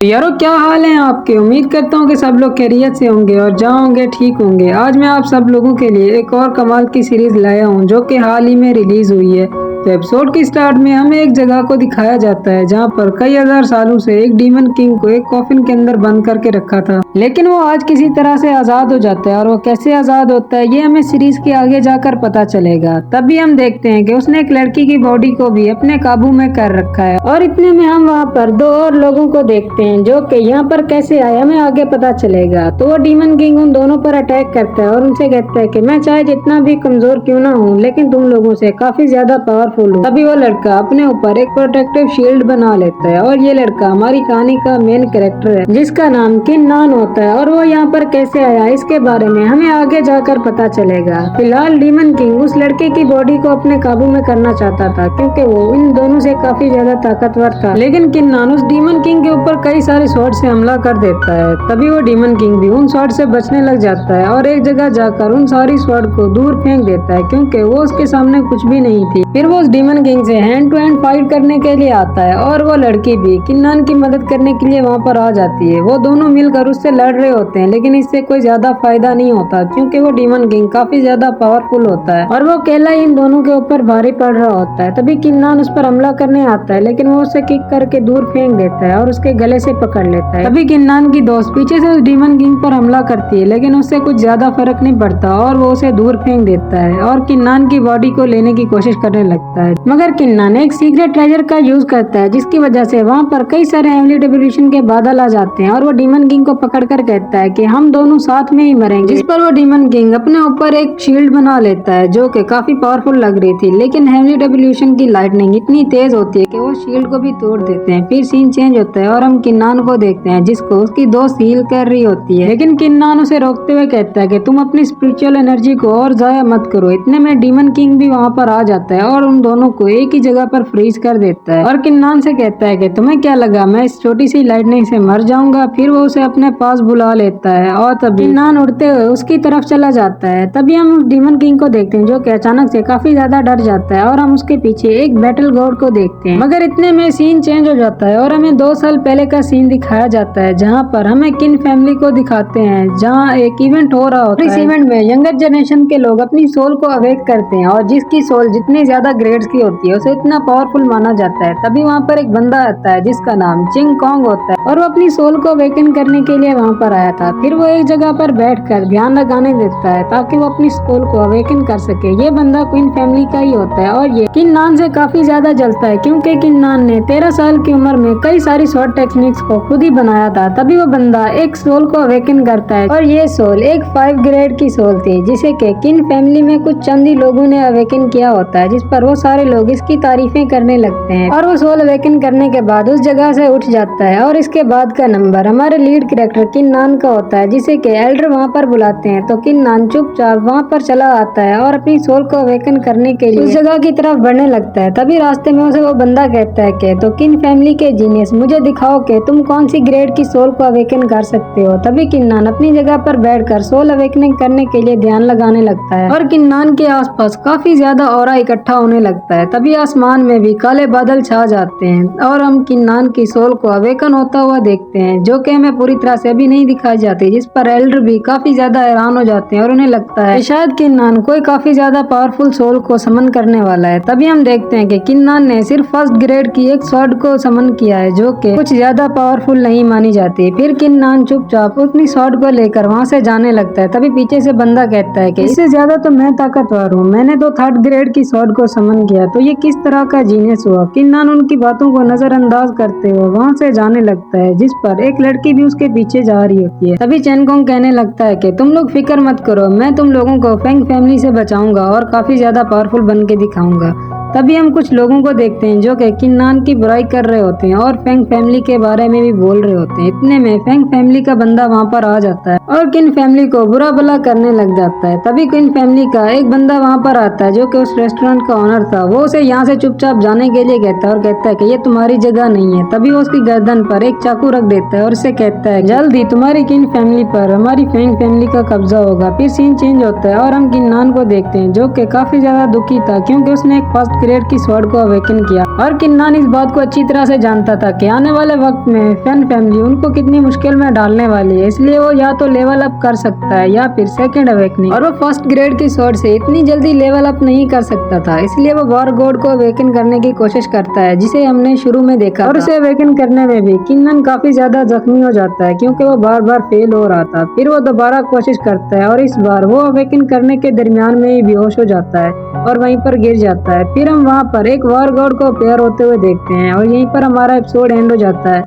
यारो, क्या हाल है आपके। उम्मीद करता हूँ कि सब लोग खैरियत से होंगे और जहाँ होंगे ठीक होंगे। आज मैं आप सब लोगों के लिए एक और कमाल की सीरीज लाया हूँ जो कि हाल ही में रिलीज हुई है। तो एपिसोड के स्टार्ट में हमें एक जगह को दिखाया जाता है जहाँ पर कई हजार सालों से एक डीमन किंग को एक कॉफिन के अंदर बंद करके रखा था, लेकिन वो आज किसी तरह से आजाद हो जाता है। और वो कैसे आजाद होता है ये हमें सीरीज के आगे जाकर पता चलेगा। तभी हम देखते हैं कि उसने एक लड़की की बॉडी को भी अपने काबू में कर रखा है। और इतने में हम वहाँ पर दो और लोगों को देखते हैं जो कि यहाँ पर कैसे आए हमें आगे पता चलेगा। तो वो डीमन किंग उन दोनों पर अटैक करता है और उनसे कहता है कि मैं चाहे जितना भी कमजोर क्यों ना हूँ, लेकिन तुम लोगों से काफी ज्यादा पावरफुल हूँ। तभी वो लड़का अपने ऊपर एक प्रोटेक्टिव शील्ड बना लेता है और ये लड़का हमारी कहानी का मेन कैरेक्टर है जिसका नाम किन्नान होता है। और वो यहाँ पर कैसे आया इसके बारे में हमें आगे जाकर पता चलेगा। फिलहाल डीमन किंग उस लड़के की बॉडी को अपने काबू में करना चाहता था क्योंकि वो इन दोनों से काफी ज्यादा ताकतवर था, लेकिन किन्नान उस डीमन किंग के ऊपर कई सारे शॉट से हमला कर देता है। तभी वो डीमन किंग भी उन शॉट से बचने लग जाता है और एक जगह जाकर उन सारी शॉट को दूर फेंक देता है क्योंकि वो उसके सामने कुछ भी नहीं थी। फिर वो उस डीमन किंग से हैंड टू हैंड फाइट करने के लिए आता है और वो लड़की भी किन्नान की मदद करने के लिए वहाँ पर आ जाती है। वो दोनों मिलकर उससे लड़ रहे होते हैं, लेकिन इससे कोई ज्यादा फायदा नहीं होता क्योंकि वो डीमन किंग काफी ज्यादा पावरफुल होता है और वो अकेला इन दोनों के ऊपर भारी पड़ रहा होता है। तभी किन्नान उस पर हमला करने आता है, लेकिन वो उसे किक करके दूर फेंक देता है और उसके गले से पकड़ लेता है। तभी किन्नान की दोस्त पीछे से उस डीमन किंग पर हमला करती है, लेकिन उससे कुछ ज्यादा फर्क नहीं पड़ता और वो उसे दूर फेंक देता है और किन्नान की बॉडी को लेने की कोशिश करने लगता है। मगर किन्नान एक सीक्रेट ट्रेजर का यूज करता है जिसकी वजह से वहाँ पर कई सारे हेवनली डेवोल्यूशन के बादल आ जाते हैं और वो डीमन किंग को पकड़कर कहता है कि हम दोनों साथ में ही मरेंगे। जिस पर वो डीमन किंग अपने ऊपर एक शील्ड बना लेता है जो कि काफी पावरफुल लग रही थी, लेकिन हेवनली डेवोल्यूशन की लाइटनिंग इतनी तेज होती है कि वो शील्ड को भी तोड़ देते हैं। फिर सीन चेंज होता है और हम किन्नान को देखते हैं जिसको उसकी दोस्त हील कर रही होती है, लेकिन किन्नान उसे रोकते हुए कहता है कि तुम अपनी स्पिरिचुअल एनर्जी को और जाया मत करो। इतने में डीमन किंग भी वहाँ पर आ जाता है और उन दोनों को एक ही जगह पर फ्रीज कर देता है और किन्नान से कहता है कि तुम्हें क्या लगा मैं इस छोटी सी लाइटनिंग से मर जाऊंगा। फिर वो उसे अपने पास बुला लेता है और तभी किन्नान उड़ते हुए उसकी तरफ चला जाता है। तभी हम उस डीमन किंग को देखते हैं जो कि अचानक से काफी ज्यादा डर जाता है और हम उसके पीछे एक बैटल गॉड को देखते हैं। मगर इतने में सीन चेंज हो जाता है और हमें 2 साल पहले का सीन दिखाया जाता है जहाँ पर हमें किन फैमिली को दिखाते हैं जहाँ एक इवेंट हो रहा होता है। इस इवेंट में यंगर जनरेशन के लोग अपनी सोल को अवेक करते हैं और जिसकी सोल जितनी ज्यादा ग्रेड्स की होती है उसे इतना पावरफुल माना जाता है। तभी वहाँ पर एक बंदा आता है जिसका नाम चिंग कॉन्ग होता है और वो अपनी सोल को अवेकन करने के लिए वहाँ पर आया था। फिर वो एक जगह पर बैठकर ध्यान लगाने देता है ताकि वो अपनी सोल को अवेकन कर सके। ये बंदा क्वीन फैमिली का ही होता है और ये किन्नान से काफी ज्यादा जलता है क्योंकि किन्नान ने 13 साल की उम्र में कई सारी शॉर्ट टेक्निक्स को खुद ही बनाया था। तभी वो बंदा एक सोल को अवेकन करता है और ये सोल एक 5 ग्रेड की सोल थी जिसे के किन फैमिली में कुछ चंद ही लोगों ने अवेकन किया होता है, जिस पर वो सारे लोग इसकी तारीफें करने लगते हैं और वो सोल अवेकन करने के बाद उस जगह से उठ जाता है। और इसके बाद का नंबर हमारे लीड कैरेक्टर किन्नान का होता है जिसे के एल्डर वहाँ पर बुलाते हैं। तो किन्नान चुपचाप वहाँ पर चला आता है और अपनी सोल को अवेकन करने के लिए उस जगह की तरफ बढ़ने लगता है। तभी रास्ते में उसे वो बंदा कहता है कि तो किन फैमिली के जीनियस मुझे दिखाओ कि तुम कौन सी ग्रेड की सोल को अवेकन कर सकते हो। तभी किन्नान अपनी जगह पर बैठकर सोल अवेकनिंग करने के लिए ध्यान लगाने लगता है और किन्नान के आसपास काफी ज्यादा ऑरा इकट्ठा होने लगता है। तभी आसमान में भी काले बादल छा जाते हैं और हम किन्नान की सोल को अवेकन होता हुआ देखते हैं जो कि हमें पूरी तरह से अभी नहीं दिखाई जाती, जिस पर एल्डर भी काफी ज्यादा हैरान हो जाते हैं और उन्हें लगता है कि शायद किन्नान कोई काफी ज्यादा पावरफुल सोल को समन करने वाला है। तभी हम देखते हैं कि किन्नान ने सिर्फ 1st ग्रेड की एक स्वॉर्ड को समन किया है जो कि कुछ ज्यादा पावरफुल नहीं मानी जाती। फिर किन्नान चुपचाप अपनी स्वॉर्ड को लेकर वहाँ से जाने लगता है। तभी पीछे से बंदा कहता है कि इससे ज्यादा तो मैं ताकतवर हूँ, मैंने तो 3rd ग्रेड की स्वॉर्ड को समन किया, तो ये किस तरह का जीनियस हुआ। किन्नान उनकी बातों को नजरअंदाज करते हुए वहाँ से जाने लगता है, जिस पर एक लड़की भी उसके पीछे जा रही होती है। तभी चेनकोंग कहने लगता है कि तुम लोग फिक्र मत करो, मैं तुम लोगों को फेंग फैमिली से बचाऊंगा और काफी ज्यादा पावरफुल बन के दिखाऊंगा। तभी हम कुछ लोगों को देखते हैं जो कि किन्नान की बुराई कर रहे होते हैं और फेंग फैमिली के बारे में भी बोल रहे होते हैं। इतने में फेंग फैमिली का बंदा वहाँ पर आ जाता है और किन फैमिली को बुरा भला करने लग जाता है। तभी किन फैमिली का एक बंदा वहाँ पर आता है जो कि उस रेस्टोरेंट का ओनर था। वो उसे यहाँ से चुपचाप जाने के लिए कहता है और कहता है कि ये तुम्हारी जगह नहीं है। तभी वो उसकी गर्दन पर एक चाकू रख देता है और उसे कहता है जल्द ही तुम्हारी किन फैमिली पर हमारी फेंग फैमिली का कब्जा होगा। फिर सीन चेंज होता है और हम किन्नान को देखते हैं जो कि काफी ज्यादा दुखी था क्योंकि उसने एक 1st ग्रेड की स्वॉर्ड को अवेकन किया। और किन्नान इस बात को अच्छी तरह से जानता था कि आने वाले वक्त में फैन फैमिली उनको कितनी मुश्किल में डालने वाली है, इसलिए वो या तो लेवल अप कर सकता है या फिर सेकंड अवेकनिंग। और वो फर्स्ट ग्रेड की स्वॉर्ड से इतनी जल्दी लेवल अप नहीं कर सकता था, इसलिए वो वॉर गॉड को अवेकन करने की कोशिश करता है, जिसे हमने शुरू में देखा। और उसे अवेकन करने में भी किन्नन काफी ज्यादा जख्मी हो जाता है, क्योंकि वो बार बार फेल हो रहा था। फिर वो दोबारा कोशिश करता है और इस बार वो अवेकन करने के दरमियान में ही बेहोश हो जाता है और वहीं पर गिर जाता है। फिर हम वहाँ पर एक वॉर गॉड को पेयर होते हुए देखते हैं और यहीं पर हमारा एपिसोड एंड हो जाता है।